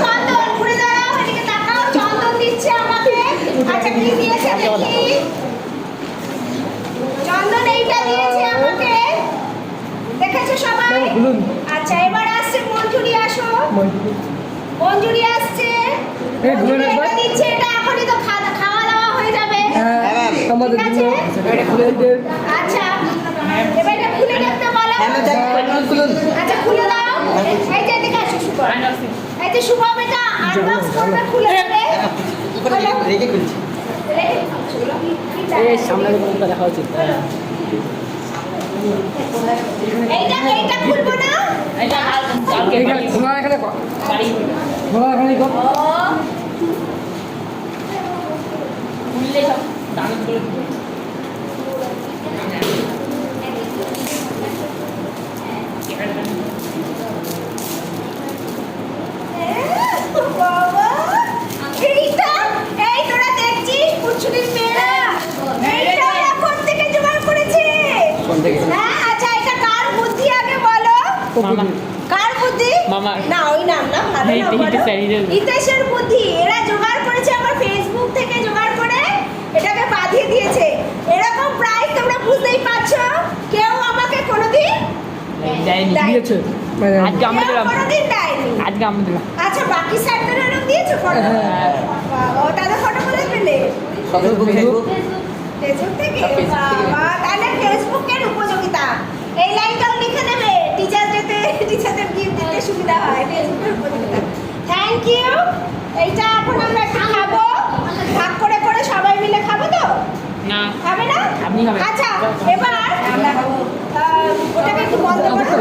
চন্দন ঘুরে দাঁড়াও, এদিকে তাকাও, চন্দন দিচ্ছে আমাকে। আচ্ছা কি দিয়েছে দেখি? চন্দন এইটা দিয়েছে আমাকে, দেখেছো সবাই? আচ্ছা এবার আসছে মঞ্জুরি, আসো। মঞ্জুরি আসছে, মঞ্জুরি এটা দিচ্ছে, এটা এখনই তো খাওয়া দাওয়া হয়ে যাবে। ঠিক আছে? আচ্ছা এবার এটা খুলে দেখতে বলো। আচ্ছা খুলে দাও। এই যে এদিকে আসো শুভ, এই যে শুভ এটা আনবক্স করবে, খুলে দেবে। রেখে খুলছি। এই সামনে মুখটা দেখা উচিত। এইটা খুলবো না, এটা এখানে খোলা এখানে খোলা এখানে কর। খুললে সব দামি করে বাবা এইটা, এই তোরা দেখছিস পুচুরির মেয়েরা, এইটা এখন থেকে জোগাড় করেছে। হ্যাঁ আচ্ছা এটা কার বুদ্ধি আগে বলো? মামা কার বুদ্ধি? মামা। না ওই নাম না, ভালো না বলো। হিতেশের বুদ্ধি, এরা জোগাড় করেছে, আমার ফেসবুক থেকে জোগাড় করে এটাকে বাঁধিয়ে দিয়েছে। এরকম প্রাইস তোমরা বুঝতেই পারছো, কেউ আমাকে কোনোদিন দিয়েছে। আজকে আমরা দিলাম, কোনোদিন দেয়নি। আজকে আমরা দিলাম। আচ্ছা বাকি স্যারদের এরকম দিয়েছো ফটো? বাবা তাদের ফটো বলে পেলে ফেসবুক থেকে? বাবা তাহলে ফেসবুকের উপযোগিতা এই লাইনটাও লিখে দেবে, টিচারদের গিফট দিতে সুবিধা হয়, ফেসবুকের উপযোগিতা। Thank you. এইটা এখন আমরা একটু খাবো, ভাগ করে করে সবাই মিলে খাবো তো? না খাবে না? আপনি খাবেন। আচ্ছা এবার ওটাকে একটু বন্ধ করো।